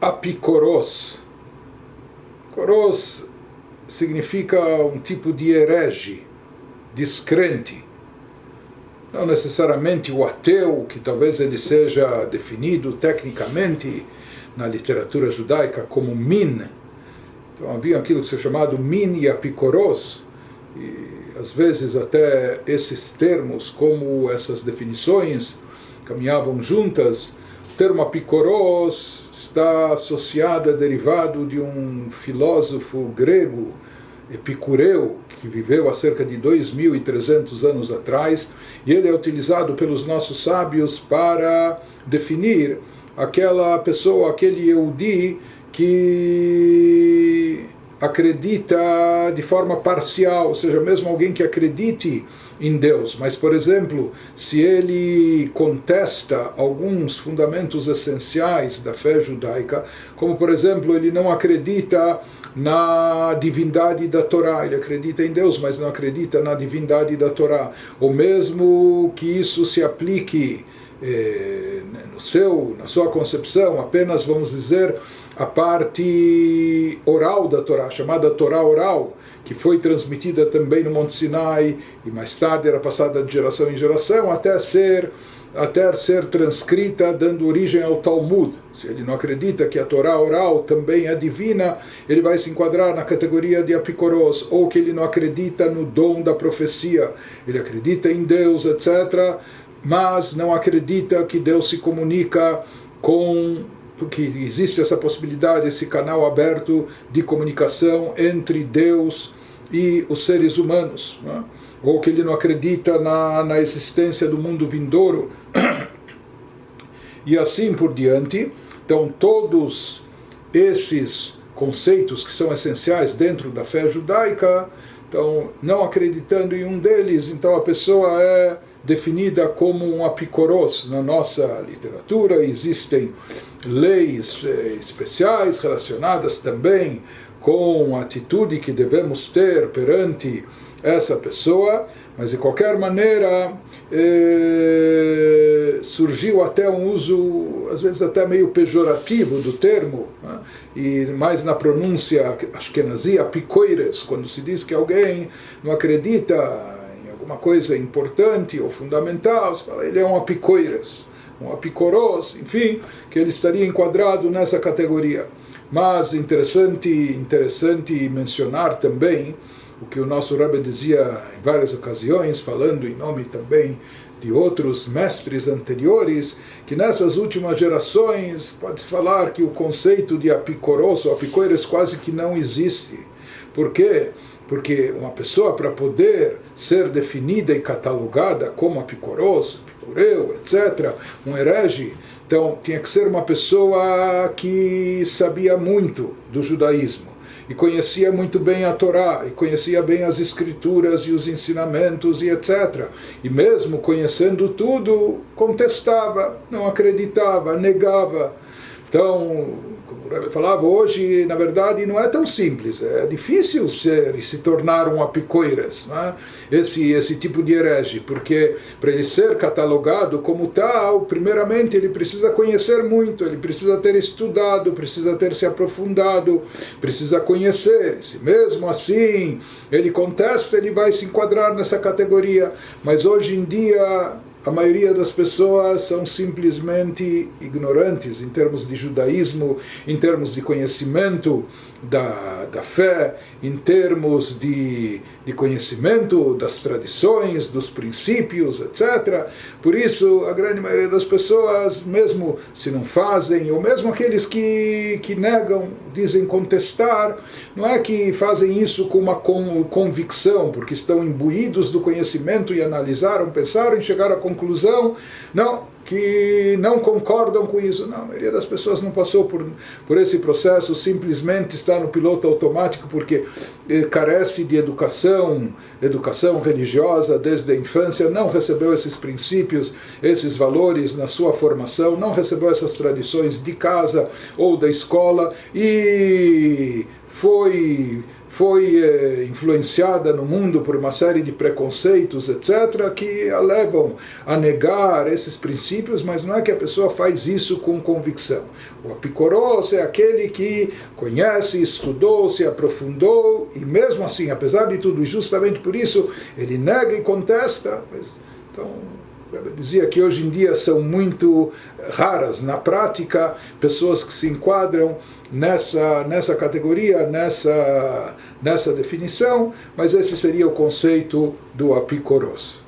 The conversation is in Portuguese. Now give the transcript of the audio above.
Apikoros. Koros significa um tipo de herege, descrente. Não necessariamente o ateu, que talvez ele seja definido tecnicamente na literatura judaica como min. Então havia aquilo que se chamado min e apikoros, e às vezes até esses termos, como essas definições, caminhavam juntas. O termo apikoros está associado, é derivado de um filósofo grego, Epicureu, que viveu há cerca de 2.300 anos atrás, e ele é utilizado pelos nossos sábios para definir aquela pessoa, aquele Yehudi que acredita de forma parcial, ou seja, mesmo alguém que acredite em Deus, mas, por exemplo, se ele contesta alguns fundamentos essenciais da fé judaica, como, por exemplo, ele não acredita na divindade da Torá, ele acredita em Deus, mas não acredita na divindade da Torá, ou mesmo que isso se aplique na sua concepção, apenas, vamos dizer, a parte oral da Torá, chamada Torá oral, que foi transmitida também no Monte Sinai, e mais tarde era passada de geração em geração, até ser transcrita, dando origem ao Talmud. Se ele não acredita que a Torá oral também é divina, ele vai se enquadrar na categoria de apikoros, ou que ele não acredita no dom da profecia, ele acredita em Deus, etc., mas não acredita que Deus se comunica porque existe essa possibilidade, esse canal aberto de comunicação entre Deus e os seres humanos, né? Ou que ele não acredita na existência do mundo vindouro, e assim por diante. Então, todos esses conceitos que são essenciais dentro da fé judaica, então, não acreditando em um deles, então a pessoa é definida como um apikoros. Na nossa literatura existem leis especiais relacionadas também com a atitude que devemos ter perante essa pessoa, mas de qualquer maneira surgiu até um uso, às vezes até meio pejorativo do termo, né? E mais na pronúncia ashkenazi, apikoires, quando se diz que alguém não acredita em alguma coisa importante ou fundamental, se fala, ele é um apikoires, um apikoros, enfim, que ele estaria enquadrado nessa categoria. Mas interessante mencionar também o que o nosso Rebbe dizia em várias ocasiões, falando em nome também de outros mestres anteriores, que nessas últimas gerações pode-se falar que o conceito de apikoros ou apikoires quase que não existe. Por quê? Porque uma pessoa, para poder ser definida e catalogada como apikoros, apicureu, etc., um herege, então tinha que ser uma pessoa que sabia muito do judaísmo, e conhecia muito bem a Torá, e conhecia bem as escrituras e os ensinamentos e etc. E mesmo conhecendo tudo, contestava, não acreditava, negava. Então, como o Rebbe falava, hoje, na verdade, não é tão simples. É difícil ser e se tornar um apikoires, né? Esse tipo de herege, porque para ele ser catalogado como tal, primeiramente ele precisa conhecer muito, ele precisa ter estudado, precisa ter se aprofundado, precisa conhecer. E se mesmo assim ele contesta, ele vai se enquadrar nessa categoria. Mas hoje em dia a maioria das pessoas são simplesmente ignorantes em termos de judaísmo, em termos de conhecimento da fé, em termos de conhecimento das tradições, dos princípios, etc. Por isso, a grande maioria das pessoas, mesmo se não fazem, ou mesmo aqueles que negam, dizem contestar, não é que fazem isso com uma convicção, porque estão imbuídos do conhecimento e analisaram, pensaram e chegaram à conclusão, não, que não concordam com isso. Não, a maioria das pessoas não passou por esse processo, simplesmente está no piloto automático porque carece de educação religiosa desde a infância, não recebeu esses princípios, esses valores na sua formação, não recebeu essas tradições de casa ou da escola e foi foi influenciada no mundo por uma série de preconceitos, etc., que a levam a negar esses princípios, mas não é que a pessoa faz isso com convicção. O Apicoros é aquele que conhece, estudou, se aprofundou, e mesmo assim, apesar de tudo, e justamente por isso, ele nega e contesta. Então, eu dizia que hoje em dia são muito raras na prática pessoas que se enquadram nessa categoria, nessa definição, mas esse seria o conceito do Apicoros.